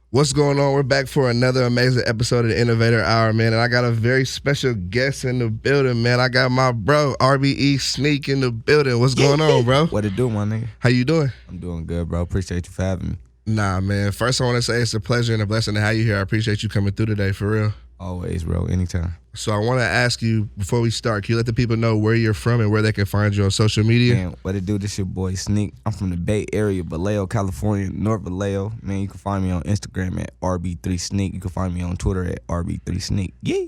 What's going on? We're back for another amazing episode of the Innovator Hour, man. And I got a very special guest in the building, man. I got my bro, RBE Sneakk, in the building. What's going on, bro? What it do, my nigga? How you doing? I'm doing good, bro. Appreciate you for having me. Nah, man. First, I want to say it's a pleasure and a blessing to have you here. I appreciate you coming through today, for real. Always, bro. Anytime. So I want to ask you, before we start, can you let the people know where you're from and where they can find you on social media? Man, what it do? This your boy Sneakk. I'm from the Bay Area, Vallejo, California, North Vallejo. Man, you can find me on Instagram at RB3Sneakk. You can find me on Twitter at RB3Sneakk. Yeah.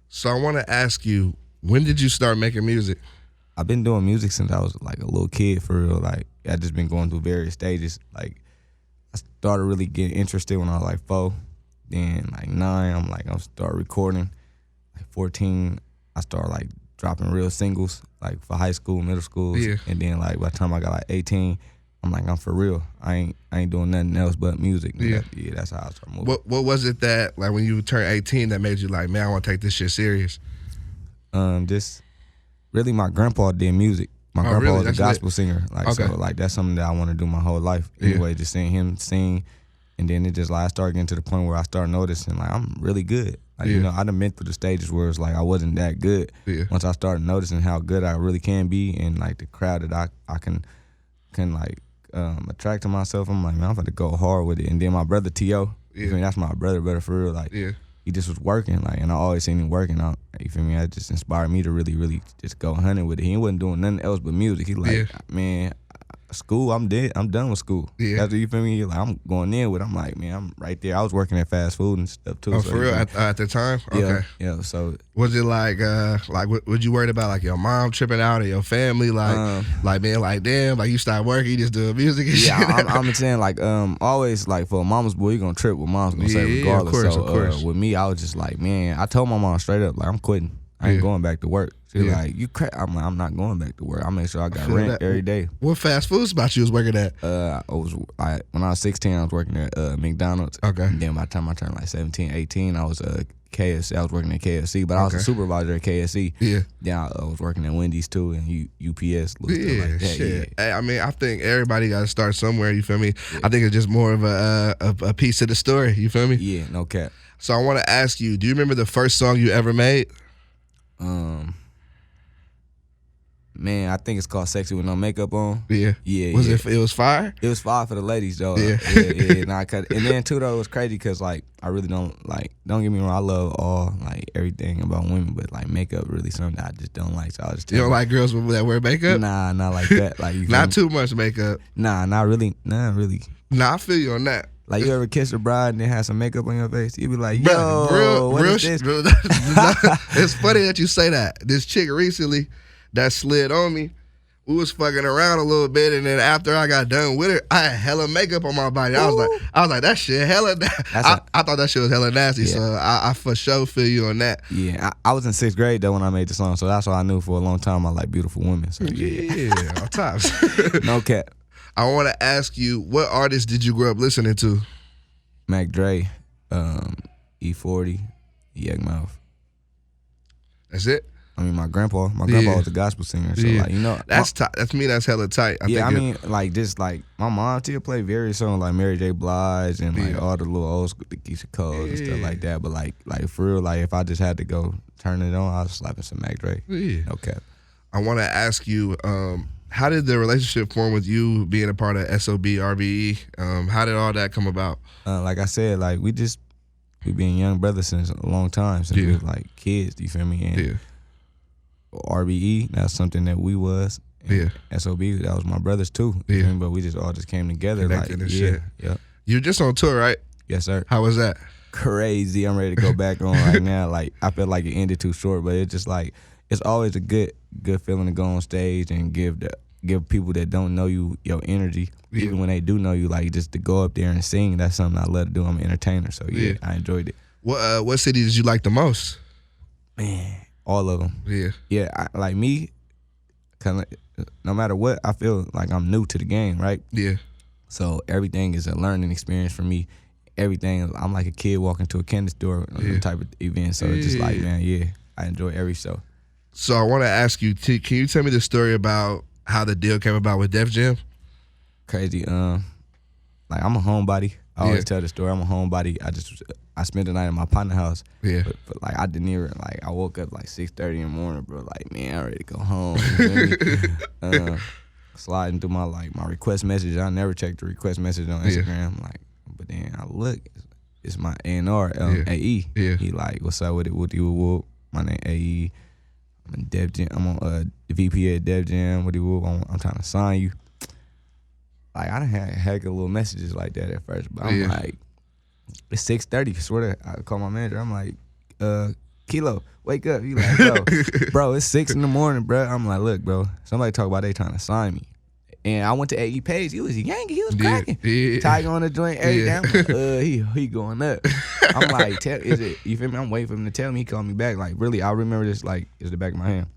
So I want to ask you, when did you start making music? I've been doing music since I was like a little kid, for real. Like, I just been going through various stages. Like, I started really getting interested when I was like 4. Then like 9, I'm start recording. Like 14, I started like dropping real singles, like for high school, middle schools. Yeah. And then like by the time I got like 18, I'm for real. I ain't doing nothing else but music. Yeah. That's how I started moving. What was it that, like, when you turned 18 that made you like, man, I want to take this shit serious? Just really my grandpa did music. My grandpa really? was That's a gospel singer. Like, okay. so like that's something that I want to do my whole life. Anyway, just seeing him sing. And then it just like I started getting to the point where I started noticing like I'm really good. Like, you know, I done been through the stages where it's like I wasn't that good. Yeah. Once I started noticing how good I really can be and like the crowd that I can like attract to myself, I'm like, man, I'm about to go hard with it. And then my brother T.O., you feel me, that's my brother for real. Like, he just was working, like, and I always seen him working out. You feel me? That just inspired me to really just go hunting with it. He wasn't doing nothing else but music. He like, man, school, I'm done with school. Yeah. After, you feel me? Like, I'm going in with it. I'm like, man, I'm right there. I was working at fast food and stuff too. Oh, so, for real? At the time? Okay. Yeah, so. Was it like would you worried about like your mom tripping out or your family? Like being like, damn, like you stop working, you just doing music and shit? I'm saying like, always like for a mama's boy, you gonna trip what mom's gonna say regardless. Of course. With me, I was just like, man, I told my mom straight up, like, I'm quitting. I ain't going back to work. She like, you crap. I'm like, I'm not going back to work. I make sure I got rent every day. What fast food spot you was working at? When I was 16, I was working at McDonald's. Okay. And then by the time I turned like 17, 18, I was KFC. I was working at KFC, but I was a supervisor at KFC. Yeah. Then I was working at Wendy's too and UPS. Yeah, like that. shit. Hey, I mean, I think everybody got to start somewhere. You feel me? Yeah. I think it's just more of a piece of the story. You feel me? Yeah, no cap. So I want to ask you, do you remember the first song you ever made? Man, I think it's called "Sexy with No Makeup On." Yeah. It was fire? It was fire for the ladies though. Yeah. Nah, and then too though, it was crazy because like I really don't get me wrong, I love all like everything about women, but like makeup really something that I just don't like. So I just you don't like girls that wear makeup? Nah, not like that. Like, you not too much makeup. Nah, not really. Nah, I feel you on that. Like, you ever kiss a bride and then have some makeup on your face? You be like, yo, what is this? It's funny that you say that. This chick recently that slid on me, we was fucking around a little bit, and then after I got done with her, I had hella makeup on my body. I was like, that shit hella. I thought that shit was hella nasty. Yeah. So I for sure feel you on that. Yeah, I was in 6th grade though when I made the song, so that's why I knew for a long time I like beautiful women. So yeah, all times. No cap. I want to ask you, what artists did you grow up listening to? Mac Dre, E40, Yegmouth. That's it? I mean, my grandpa was a gospel singer, so like, you know, that's tight. That's me. That's hella tight. I mean, like, just like my mom still play various songs like Mary J. Blige and like all the little old school, the Keisha Cole and stuff like that. But like for real, like if I just had to go turn it on, I was slapping some Mac Dre. Yeah. Okay. I want to ask you, how did the relationship form with you being a part of SOB RBE? How did all that come about? Like I said, like we been young brothers since a long time, since we was like kids. You feel me? And RBE, that's something that we was. And SOB, that was my brothers too. You feel me? But we just all came together. Connected like, shit. Yeah. You're just on tour, right? Yes, sir. How was that? Crazy. I'm ready to go back on right now. Like, I feel like it ended too short, but it's just like, it's always a good feeling to go on stage and give people that don't know you your energy, even when they do know you. Like, just to go up there and sing, that's something I love to do. I'm an entertainer, so yeah. I enjoyed it. What city did you like the most? Man, all of them. Yeah. Like me, kind of, no matter what, I feel like I'm new to the game, right? Yeah. So everything is a learning experience for me. Everything, I'm like a kid walking to a candy store type of event. So it's just like, man, I enjoy every show. So I want to ask you, can you tell me the story about how the deal came about with Def Jam? Crazy. Like, I'm a homebody. I always tell the story. I'm a homebody. I spent the night at my partner's house. Yeah. But like I didn't even like I woke up like 6:30 in the morning, bro. Like, man, I'm ready to go home. You feel me? Sliding through my request message. I never checked the request message on Instagram. Like, but then I look, it's my A&R, AE. Yeah. He like, what's up with it? Whoop. My name AE. I'm in Def Jam. I'm on the VP at Def Jam. I'm trying to sign you. Like, I done had a heck of little messages like that at first, but I'm like, it's 6:30. Swear to, I call my manager. I'm like, Kilo, wake up. He like, bro, it's 6 in the morning, bro. I'm like, look, bro, somebody talk about they trying to sign me. And I went to AE Page. He was a Yankee. He was cracking. Yeah. Tiger on the joint, everything. I'm like, he going up. I'm like, is it? You feel me? I'm waiting for him to tell me. He called me back. Like, really, I remember this like it's the back of my hand.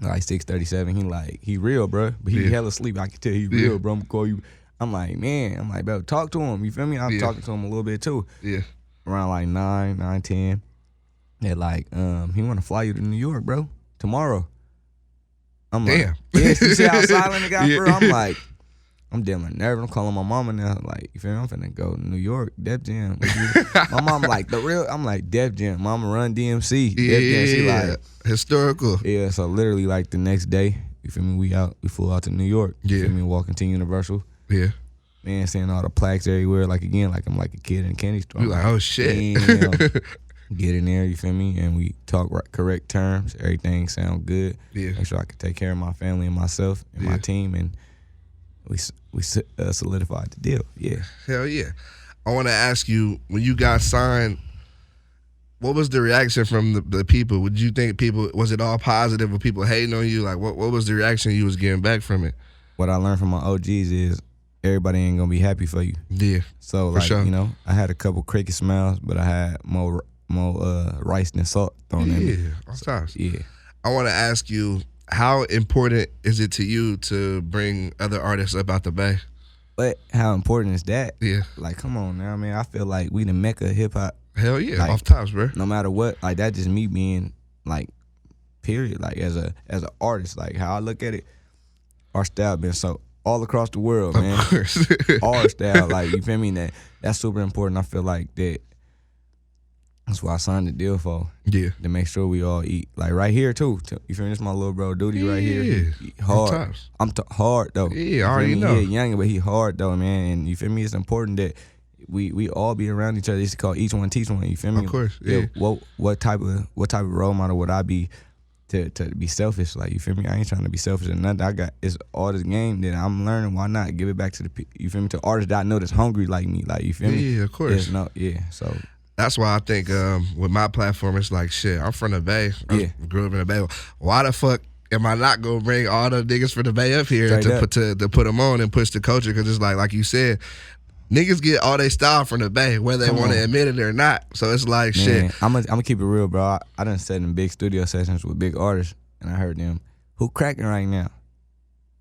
Like 6:37. He real, bro. But he hella asleep. I can tell he real, bro. I'm gonna call you. I'm like, man. I'm like, bro, talk to him. You feel me? I'm talking to him a little bit too. Yeah. Around like 9:10. They're like, he want to fly you to New York, bro, tomorrow. I'm like, damn. You see how silent it got, bro? I'm like, I'm damn nervous. I'm calling my mama now. Like, you feel me? I'm finna go to New York, Def Jam. My mom like, I'm like, Def Jam. Mama run DMC. Def Jam. She like, historical. Yeah, so literally like the next day, you feel me? We flew out to New York. You feel me? Walking to Universal. Yeah. Man, seeing all the plaques everywhere. Like, again, like I'm like a kid in a candy store. You like, oh shit. Get in there, you feel me? And we talk correct terms. Everything sound good. Yeah. Make sure I can take care of my family and myself and my team. And we solidified the deal. Yeah. Hell yeah. I want to ask you, when you got signed, what was the reaction from the people? Would you think was it all positive? Were people hating on you? Like, what was the reaction you was getting back from it? What I learned from my OGs is everybody ain't going to be happy for you. Yeah. So, like, sure. You know, I had a couple cricket smiles, but I had more rice than salt thrown at me. Yeah, sometimes. Yeah. I want to ask you, how important is it to you to bring other artists up out the Bay? But how important is that? Yeah. Like, come on now, man. I feel like we the mecca of hip hop. Hell yeah, like, off tops, bro. No matter what, like that just me being like, period. Like as an artist, like how I look at it, our style been so all across the world, man. Of course. Our style, like you feel me? That's super important. I feel like that. That's why I signed the deal for. Yeah. To make sure we all eat. Like right here too. You feel me? This my little bro Duty right here. He hard. I'm hard though. Yeah, I already know. He young, but he hard though, man. And you feel me? It's important that we all be around each other. It's called each one teach one. You feel me? Of course. Yeah. What type of role model would I be to be selfish? Like you feel me? I ain't trying to be selfish or nothing. I got it's all this game that I'm learning. Why not give it back to you feel me? To artists that I know that's hungry like me. Like you feel me? Yeah, of course. So. That's why I think with my platform, it's like, shit, I'm from the Bay. I grew up in the Bay. Why the fuck am I not going to bring all the niggas from the Bay up here to put them on and push the culture? Because it's like you said, niggas get all their style from the Bay, whether they want to admit it or not. So it's like, man, shit. I'm gonna keep it real, bro. I done sat in big studio sessions with big artists, and I heard them, who cracking right now?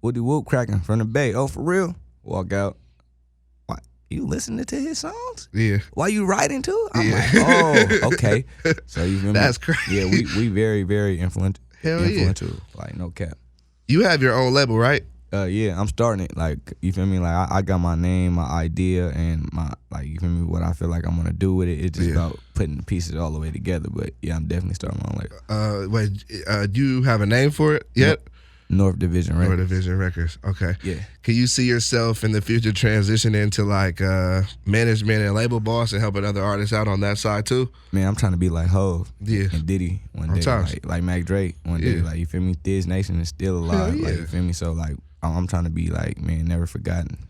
Woody Whoop cracking from the Bay. Oh, for real? Walk out. You listening to his songs? Yeah. Why you writing too? I'm like, oh, okay. So you remember? That's crazy. Yeah, we very, very influential. Hell influential. Like no cap. You have your own label, right? Yeah, I'm starting it. Like you feel me? Like I got my name, my idea, and my you feel me? What I feel like I'm gonna do with it. It's just about putting the pieces all the way together. But yeah, I'm definitely starting my own label. Do you have a name for it yet? North Division Records. North Division Records. Okay. Yeah. Can you see yourself in the future transitioning into like management and label boss and helping other artists out on that side too? Man, I'm trying to be like Hov and Diddy one day. Like Mac Drake one day. Like you feel me? Thiz Nation is still alive. Like you feel me? So like I'm trying to be like, man, never forgotten.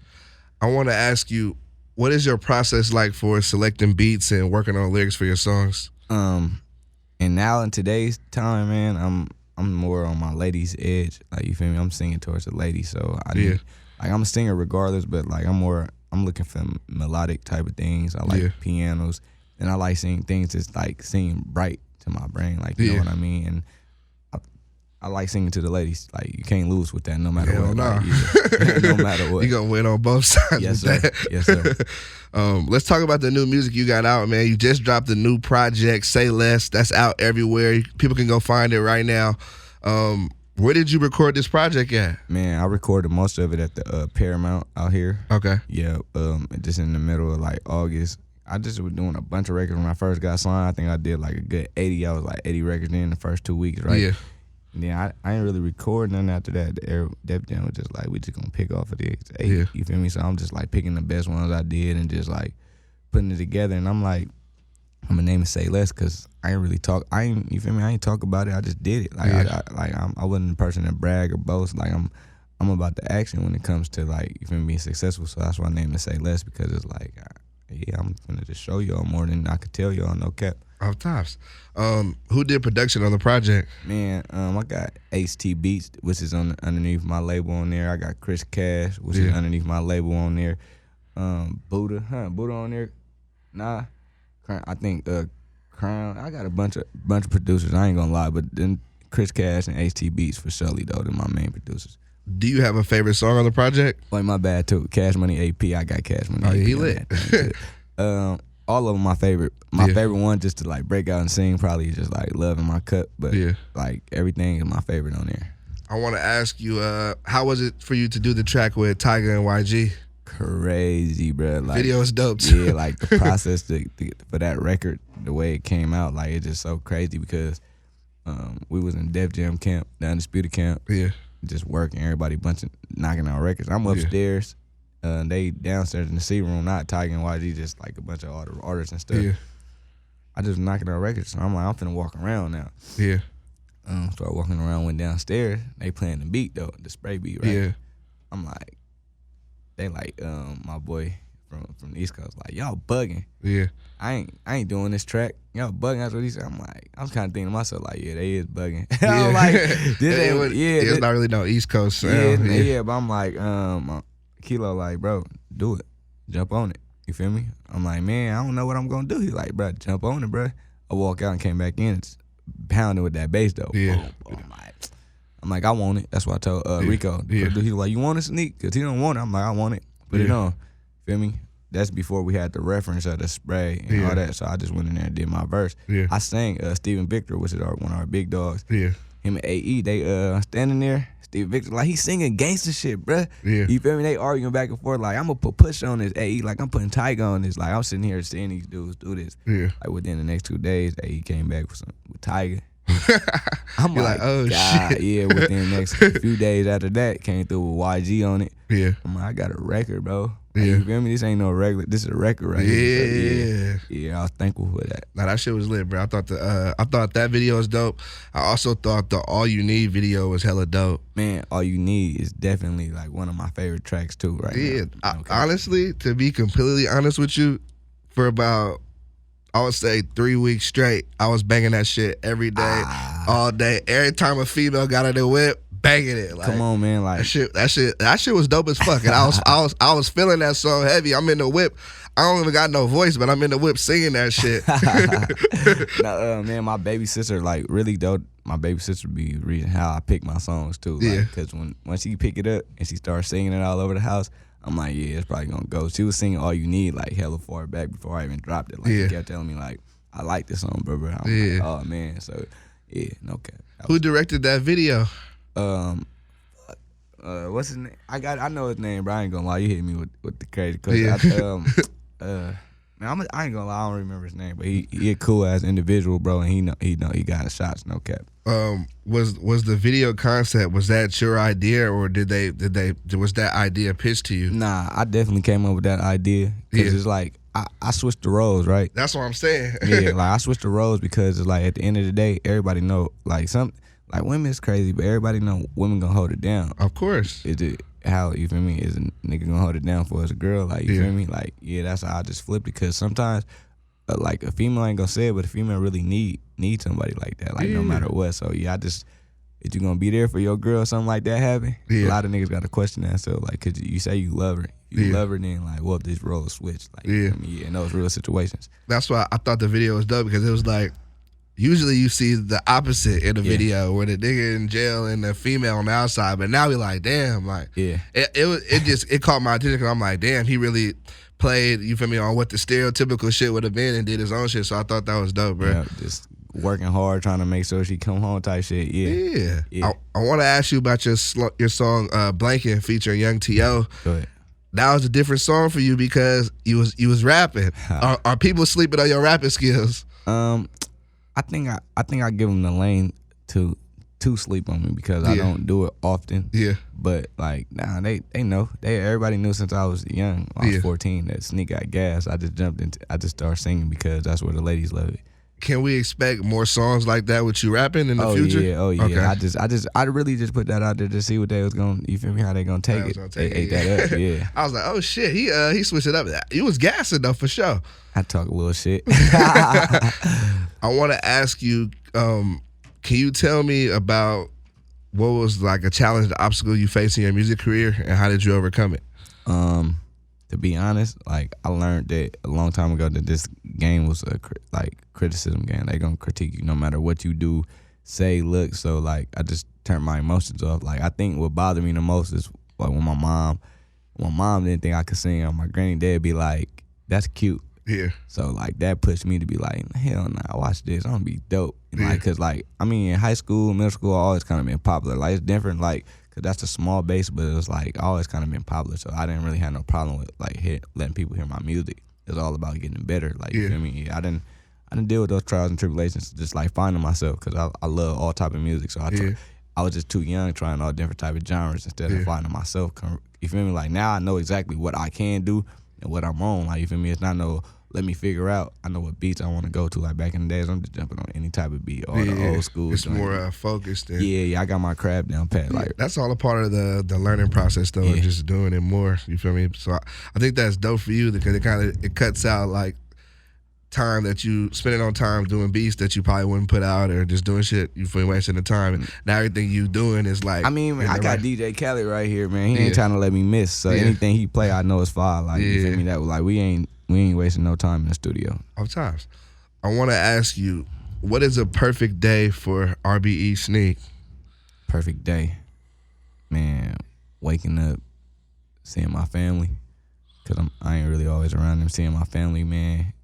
I want to ask you, what is your process like for selecting beats and working on lyrics for your songs? And now in today's time, man, I'm more on my lady's edge. Like you feel me? I'm singing towards a lady, so I'm a singer regardless, but like I'm looking for melodic type of things. I like pianos, and I like singing things that's like singing bright to my brain, like you know what I mean. And I like singing to the ladies. Like you can't lose with that, no matter what. Like, no matter what, you gonna win on both sides. Yes, sir. Yes, sir. Let's talk about the new music you got out, man. You just dropped the new project, Say Less. That's out everywhere. People can go find it right now. Where did you record this project at? Man, I recorded most of it at the Paramount out here. Okay. Yeah, just in the middle of like August. I just was doing a bunch of records when I first got signed. I think I did like a good 80. I was like 80 records in the first 2 weeks, right? Yeah. And then I ain't really record nothing after that. Def Jam was just like, we just gonna pick off of these 8. Yeah. You feel me? So I'm just like picking the best ones I did and just like putting it together. And I'm like, I'm gonna name it Say Less because I ain't really talk. You feel me? I ain't talk about it. I just did it. Like I wasn't the person to brag or boast. Like I'm about the action when it comes to like, you feel me, being successful. So that's why I named it Say Less, because it's like, yeah, I'm gonna just show y'all more than I could tell y'all. No cap. Off tops. Who did production on the project? Man, I got HT Beats, which is underneath my label on there. I got Chris Cash, which is underneath my label on there. Buddha on there. Nah, I think Crown. I got a bunch of producers. I ain't gonna lie, but then Chris Cash and HT Beats for surely though, they're my main producers. Do you have a favorite song on the project? Like my bad too. Cash Money AP. I got Cash Money. Oh, AP yeah, he lit. All of them my favorite. My favorite one just to like break out and sing probably is just like Love in My Cup. But like everything is my favorite on there. I want to ask you, how was it for you to do the track with Tyga and YG? Crazy, bro. Like, video is dope too. Yeah, like the process for that record, the way it came out, like it's just so crazy because we was in Def Jam camp, the Undisputed camp. Yeah. Just working, everybody knocking out records. I'm upstairs. They downstairs in the C room, not Tyga and YG, just like a bunch of artists and stuff. Yeah. I just knocking out records, so I'm like, I'm finna walk around now. Yeah. Start walking around, went downstairs. They playing the beat though, the spray beat, right? Yeah. I'm like, they like, my boy from the East Coast, like, y'all bugging. Yeah. I ain't doing this track. Y'all bugging. That's what he said. I'm like, I was kind of thinking to myself, like, yeah, they is bugging. Yeah. I'm like, this it's not really no East Coast sound. Yeah, but I'm like, Kilo, like, bro, do it. Jump on it. You feel me? I'm like, man, I don't know what I'm gonna do. He like, bro, jump on it, bro. I walk out and came back in. It's pounding with that bass though. Yeah. Boom, boom. I'm like, I want it. That's why I told Rico. Yeah. He was like, you want it, Sneakk? Because he don't want it. I'm like, I want it. Put it on. Feel me? That's before we had the reference of the spray and all that. So I just went in there and did my verse. Yeah. I sang Steven Victor, which is one of our big dogs. Yeah. Him and AE, they standing there. Steven Victor, like, he's singing gangster shit, bruh. Yeah. You feel me? They arguing back and forth. Like, I'm gonna put Push on this AE. Like, I'm putting Tyga on this. Like, I'm sitting here seeing these dudes do this. Yeah. Like, within the next 2 days, AE came back with Tyga. I'm like, oh God, shit. Yeah, within the next few days after that, came through with YG on it. Yeah. I'm like, I got a record, bro. Like, Yeah. you feel me? This ain't no regular. This is a record right here. So, yeah, I was thankful for that. Nah, that shit was lit, bro. I thought that video was dope. I also thought the All You Need video was hella dope. Man, All You Need is definitely like one of my favorite tracks too, right? Yeah. Now. Honestly, to be completely honest with you, for about, I would say 3 weeks straight, I was banging that shit every day, all day. Every time a female got in the whip, banging it. Like, come on, man! Like that shit was dope as fuck. And I was feeling that song heavy. I'm in the whip. I don't even got no voice, but I'm in the whip singing that shit. Nah, man, my baby sister, like, really dope. My baby sister be the reason how I pick my songs too. Like, Yeah. Because when she pick it up and she starts singing it all over the house, I'm like, yeah, it's probably gonna go. She was singing All You Need like hella far back before I even dropped it. Like, she kept telling me like, I like this song, bro. I'm like, oh man, so yeah, no cap. Who directed that video? What's his name? I know his name, bro. I ain't gonna lie. You hit me with the crazy question. Man, I ain't gonna lie. I don't remember his name, but he a cool ass individual, bro, and he got his shots. No cap. Was the video concept, was that your idea, or was that idea pitched to you? Nah, I definitely came up with that idea because it's like I switched the roles, right? That's what I'm saying. Yeah, like I switched the roles because it's like at the end of the day, everybody know like like women is crazy, but everybody know women gonna hold it down. Of course. Is it how, you feel me? Is a nigga gonna hold it down for as a girl? Like, you feel me? Like, yeah, that's how I just flipped it, because sometimes like a female ain't gonna say it, but a female really need somebody like that, like no matter what. So yeah, is you gonna be there for your girl or something like that happen? A lot of niggas got to question that. So like, cause you say you love her, love her, then like, what if this role switched? Like, you feel me? In those real situations. That's why I thought the video was dope, because it was like, usually you see the opposite in the video, where the nigga in jail and the female on the outside, but now we like, damn, like, it caught my attention, because I'm like, damn, he really played, you feel me, on what the stereotypical shit would have been and did his own shit. So I thought that was dope, bro. Yeah, just working hard trying to make sure she come home type shit. Yeah. I want to ask you about your song Blanket featuring Young T.O. Go ahead. That was a different song for you because you was rapping. Are people sleeping on your rapping skills? I think I give them the lane to sleep on me because I don't do it often. Yeah. But like nah, they know. Everybody knew since I was young. When I was 14 that Sneakk got gas. I just started singing because that's where the ladies love it. Can we expect more songs like that with you rapping in the future? Oh yeah. Okay. I really just put that out there to see what they was gonna. You feel me? How they gonna take it? They ate that up. Yeah. I was like, oh shit, he switched it up. You was gassing though for sure. I talk a little shit. I want to ask you, can you tell me about what was like a challenge, the obstacle you faced in your music career, and how did you overcome it? To be honest, like I learned that a long time ago that this game was a criticism game. They gonna critique you no matter what you do, say, look. So like I just turned my emotions off. Like I think what bothered me the most is like when my mom didn't think I could sing, or my granny dad be like, "That's cute." Yeah. So like that pushed me to be like, hell nah, watch this. I'm gonna be dope. And like, cause like I mean, in high school, middle school, I always kind of been popular. Like it's different, like. Cause that's a small base, but it was like I always kind of been popular, so I didn't really have no problem with like letting people hear my music. It was all about getting better. Like you feel me? I didn't deal with those trials and tribulations. Just like finding myself, cause I love all type of music. So I was just too young trying all different type of genres instead of finding myself. You feel me? Like now I know exactly what I can do and what I'm on. Like you feel me? It's not no let me figure out. I know what beats I want to go to. Like back in the days, I'm just jumping on any type of beat, or the old school. It's more focused. I got my craft down pat. Like that's all a part of the learning process, though, and just doing it more. You feel me? So I think that's dope for you because it cuts out like time that you spending on time doing beats that you probably wouldn't put out, or just doing shit you feel wasting the time. And now everything you doing is like. I mean, I got DJ Khaled right here, man. He ain't trying to let me miss. So anything he play, I know is fire. Like you feel me? That like we ain't wasting no time in the studio. Of times. I want to ask you, what is a perfect day for RBE Sneakk? Perfect day, man. Waking up, seeing my family, cause I ain't really always around them. Seeing my family, man.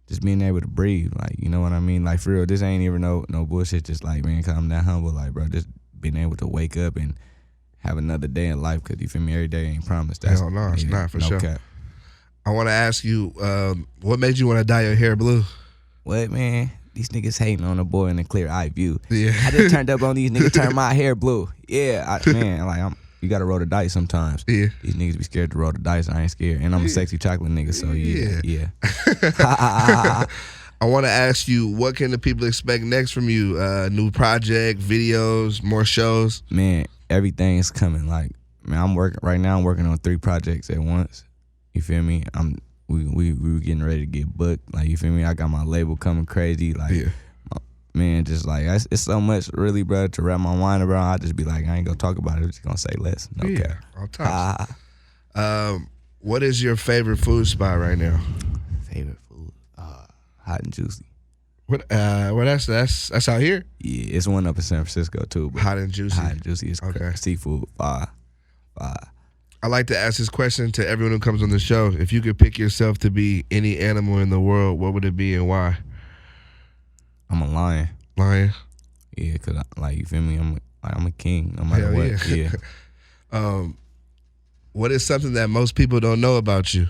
Just being able to breathe, like you know what I mean. Like for real, this ain't even no bullshit. Just like man, cause I'm that humble, like bro. Just being able to wake up and have another day in life, cause you feel me. Every day ain't promised. Hell no, it's not for sure. Cap. I want to ask you, what made you want to dye your hair blue? What, man? These niggas hating on a boy in a clear eye view. Yeah. I just turned up on these niggas, turned my hair blue. Yeah, man, like you gotta roll the dice sometimes. Yeah. These niggas be scared to roll the dice. I ain't scared, and I'm a sexy chocolate nigga, so yeah. I want to ask you, what can the people expect next from you? New project, videos, more shows? Man, everything's coming. Like, man, I'm working on 3 projects at once. You feel me? We were getting ready to get booked. Like you feel me? I got my label coming crazy. Like man, just like it's so much really, bro, to wrap my mind around. I just be like, I ain't gonna talk about it. I'm just gonna say less. No cap. All times. What is your favorite food spot right now? Favorite food? Hot and Juicy. What? Well, that's out here. Yeah, it's one up in San Francisco too. But Hot and Juicy. Hot and Juicy is seafood. Fire. I like to ask this question to everyone who comes on the show. If you could pick yourself to be any animal in the world, what would it be and why? I'm a lion. Lion? Yeah, cause like you feel me, I'm a king no matter what. Yeah. What is something that most people don't know about you?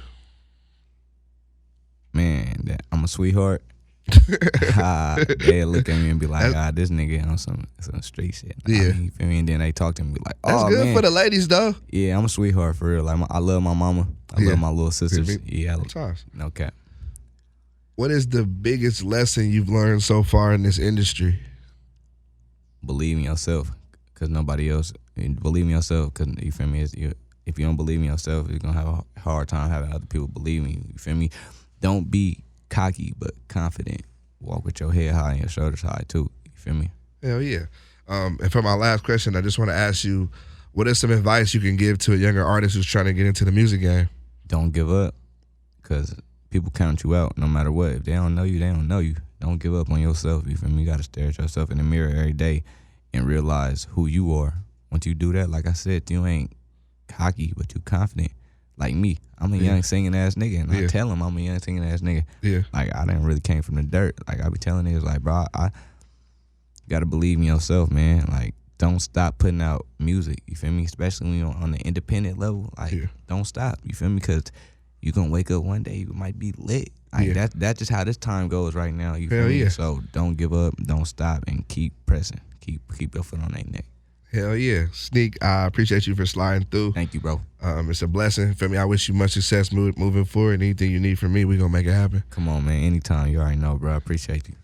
Man, that I'm a sweetheart. They look at me and be like, this nigga on some street shit. Yeah. I mean, you feel me? And then they talk to me and be like, that's good man. for the ladies though. Yeah, I'm a sweetheart for real. Like I love my mama. I love my little sisters. Yeah. No cap. What is the biggest lesson you've learned so far in this industry? Believe in yourself, cause nobody else. Believe in yourself, cause you feel me? If you don't believe in yourself, you're gonna have a hard time having other people believe in you. You feel me? Don't be cocky, but confident. Walk with your head high and your shoulders high too. You feel me? Hell yeah. And for my last question, I just want to ask you, what is some advice you can give to a younger artist who's trying to get into the music game? Don't give up, cause people count you out no matter what. If they don't know you, they don't know you. Don't give up on yourself. You feel me? You gotta stare at yourself in the mirror every day and realize who you are. Once you do that, like I said, you ain't cocky, but you confident. like me. I'm a young singing ass nigga, and I tell them I'm a young singing ass nigga. Yeah. Like, I didn't really came from the dirt. Like, I be telling niggas, like, bro, I gotta believe in yourself, man. Like, don't stop putting out music. You feel me? Especially when you're on the independent level. Like, don't stop. You feel me? Because you gonna wake up one day, you might be lit. Like, that's just how this time goes right now. You feel me? So don't give up, don't stop, and keep pressing. Keep your foot on their neck. Hell yeah. Sneakk, I appreciate you for sliding through. Thank you, bro. It's a blessing. Feel me? I wish you much success moving forward. Anything you need from me, we gonna make it happen. Come on, man. Anytime. You already know, bro. I appreciate you.